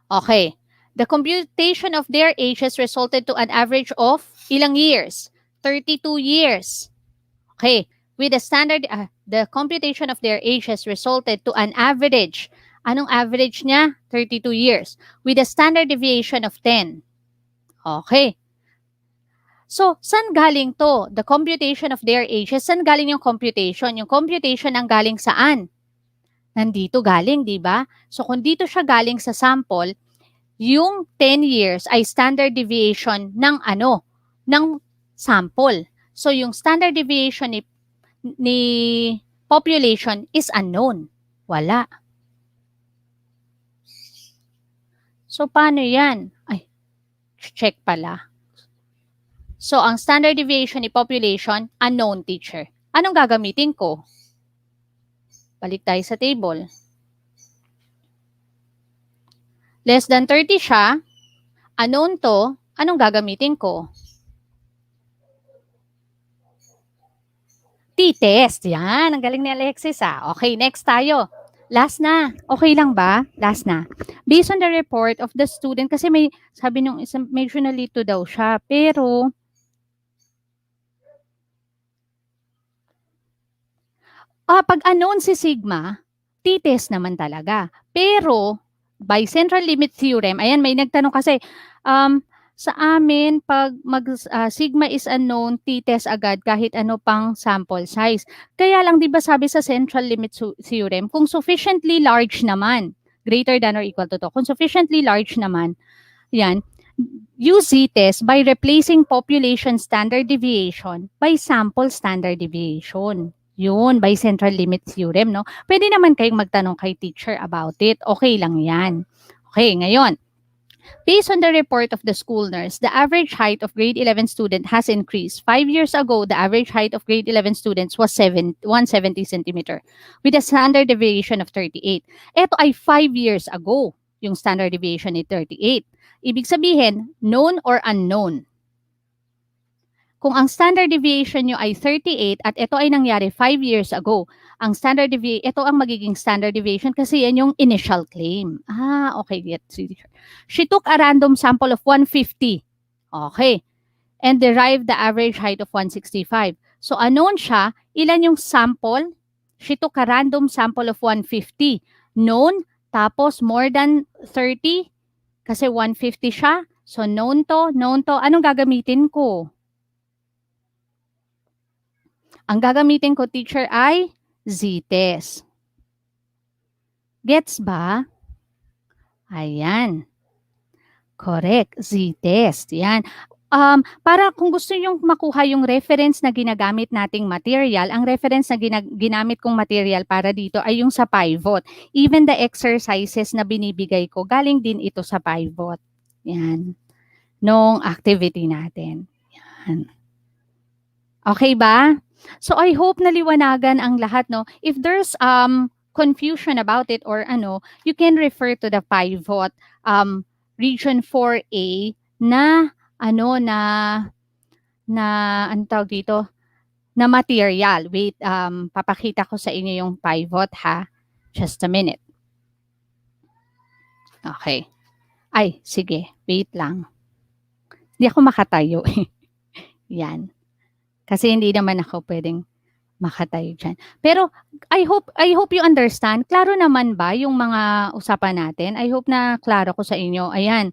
Okay. The computation of their ages resulted to an average of ilang years? 32 years. Okay. With the standard, the computation of their ages resulted to an average. Anong average niya? 32 years. With a standard deviation of 10. Okay. So, saan galing to? The computation of their ages. Saan galing yung computation? Yung computation ang galing saan? Nandito galing, di ba? So, kung dito siya galing sa sample, yung 10 years ay standard deviation ng ano? Ng sample. So, yung standard deviation ni population is unknown. Wala. So, paano yan? Ay, check pala. So, ang standard deviation ni population, unknown teacher. Anong gagamitin ko? Balik tayo sa table. Less than 30 siya. Unknown to. Anong gagamitin ko? T-test. Yan. Ang galing ni Alexis Okay, next tayo. Last na. Okay lang ba? Last na. Based on the report of the student, kasi may, sabi nung isang, medyo nalito daw siya. Pero, pag unknown si sigma, t-test naman talaga. Pero, by central limit theorem, ayan, may nagtanong kasi, sa amin, pag sigma is unknown, t-test agad kahit ano pang sample size. Kaya lang, di ba sabi sa central limit theorem, kung sufficiently large naman, greater than or equal to to, kung sufficiently large naman, yan, use z-test by replacing population standard deviation by sample standard deviation. Yun, by central limit theorem, no? Pwede naman kayong magtanong kay teacher about it. Okay lang yan. Okay, ngayon. Based on the report of the school nurse, the average height of grade 11 student has increased. 5 years ago, the average height of grade 11 students was 170 centimeter with a standard deviation of 38. Ito ay 5 years ago, yung standard deviation ay 38. Ibig sabihin, known or unknown. Kung ang standard deviation nyo ay 38 at ito ay nangyari 5 years ago, ang standard deviation, ito ang magiging standard deviation kasi yan yung initial claim. Okay. She took a random sample of 150. Okay. And derived the average height of 165. So, unknown siya, ilan yung sample? She took a random sample of 150. Known, tapos more than 30, kasi 150 siya. So, known to. Anong gagamitin ko? Ang gagamitin ko, teacher, ay z-test. Gets ba? Ayan. Correct. Z-test. Yan. para kung gusto niyong makuha yung reference na ginagamit nating material, ang reference na ginamit kong material para dito ay yung sa Pivot. Even the exercises na binibigay ko, galing din ito sa Pivot. Yan. Nung activity natin. Yan. Okay ba? So I hope naliwanagan ang lahat, no? If there's confusion about it or you can refer to the Pivot region 4A na ano tawag dito? Na material. Wait, papakita ko sa inyo yung Pivot ha. Just a minute. Okay. Ay, sige. Wait lang. Hindi ako makatayo. Yan. Kasi hindi naman ako pwedeng makatayo dyan. Pero I hope you understand. Klaro naman ba yung mga usapan natin? I hope na klaro ko sa inyo. Ayan.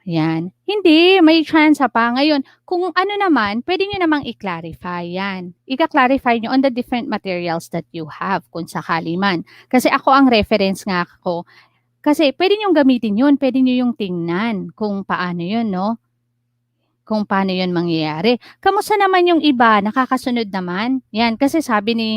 Yan. Hindi, may chance pa. Ngayon, kung ano naman, pwede nyo namang i-clarify yan. Ika-clarify nyo on the different materials that you have, kung sakali man. Kasi ako ang reference nga ako. Kasi pwede nyo gamitin yun, pwede nyo yung tingnan kung paano yun, no? Kung paano yun mangyayari. Kamusta naman yung iba? Nakakasunod naman? Yan, kasi sabi ni,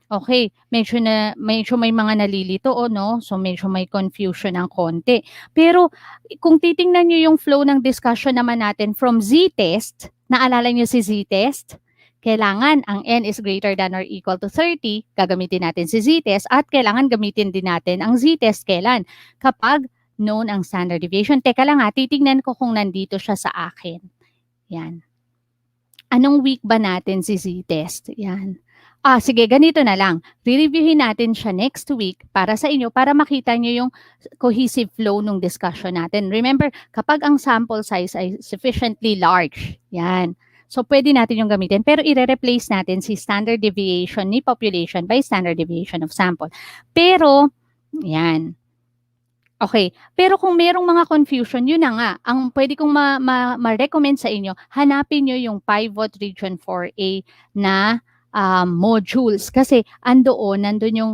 okay, medyo may mga nalilito, no? So, medyo may confusion ng konti. Pero, kung titingnan nyo yung flow ng discussion naman natin from z-test, naalala nyo si z-test? Kailangan ang n is greater than or equal to 30, gagamitin natin si z-test, at kailangan gamitin din natin ang z-test kailan? Kapag known ang standard deviation. Teka lang titingnan ko kung nandito siya sa akin. Yan. Anong week ba natin si z-test? Yan. Sige, ganito na lang. Re-reviewin natin siya next week para sa inyo, para makita nyo yung cohesive flow ng discussion natin. Remember, kapag ang sample size ay sufficiently large, yan. So, pwede natin yung gamitin. Pero, i-replace natin si standard deviation ni population by standard deviation of sample. Pero, yan. Okay. Pero kung merong mga confusion, yun na nga. Ang pwede kong ma-recommend sa inyo, hanapin nyo yung Pivot Region 4A na modules. Kasi nandun yung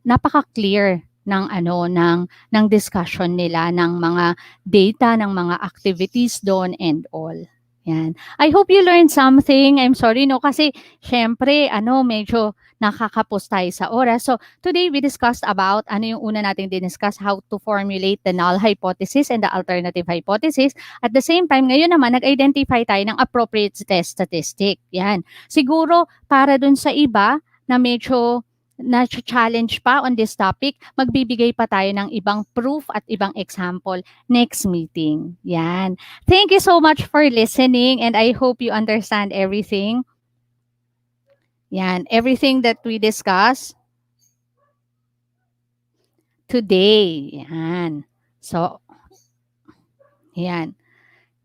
napaka-clear ng discussion nila, ng mga data, ng mga activities doon and all. Yan. I hope you learned something. I'm sorry, no? Kasi, syempre, medyo nakakapos tayo sa oras. So, today we discussed about, yung una nating diniscuss, how to formulate the null hypothesis and the alternative hypothesis. At the same time, ngayon naman, nag-identify tayo ng appropriate test statistic. Yan. Siguro, para dun sa iba na medyo na-challenge pa on this topic, magbibigay pa tayo ng ibang proof at ibang example next meeting. Yan. Thank you so much for listening and I hope you understand everything. Yan. Everything that we discuss today. Yan. So, yan.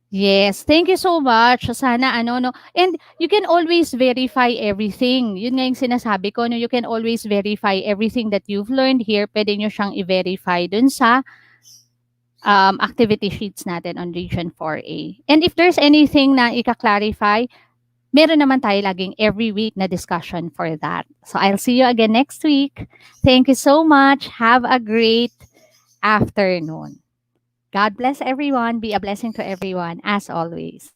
Yes, thank you so much. Sana and you can always verify everything. Yun nga yung sinasabi ko, you can always verify everything that you've learned here. Pwede nyo siyang i-verify dun sa activity sheets natin on Region 4A. And if there's anything na ika-clarify, meron naman tayo laging every week na discussion for that. So I'll see you again next week. Thank you so much. Have a great afternoon. God bless everyone. Be a blessing to everyone, as always.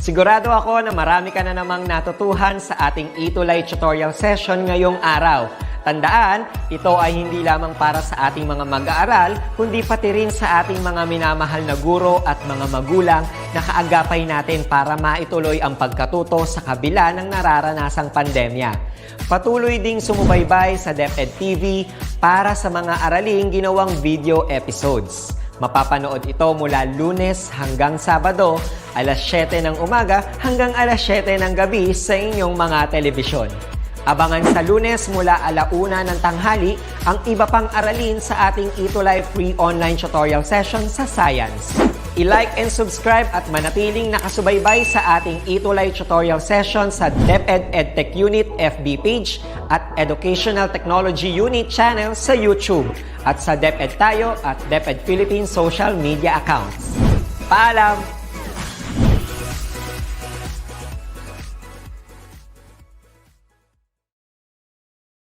Sigurado ako na marami ka na namang natutuhan sa ating ETUlay tutorial session ngayong araw. Tandaan, ito ay hindi lamang para sa ating mga mag-aaral, kundi pati rin sa ating mga minamahal na guro at mga magulang na kaagapay natin para maituloy ang pagkatuto sa kabila ng nararanasang pandemya. Patuloy ding sumubaybay sa DepEd TV para sa mga araling ginawang video episodes. Mapapanood ito mula Lunes hanggang Sabado, alas 7 ng umaga hanggang alas 7 ng gabi sa inyong mga telebisyon. Abangan sa Lunes mula 1:00 ng tanghali ang iba pang aralin sa ating ETUlay free online tutorial session sa Science. I-like and subscribe at manatiling nakasubaybay sa ating ETUlay tutorial session sa DepEd Edtech Unit FB page at Educational Technology Unit channel sa YouTube at sa DepEd Tayo at DepEd Philippines social media accounts. Paalam!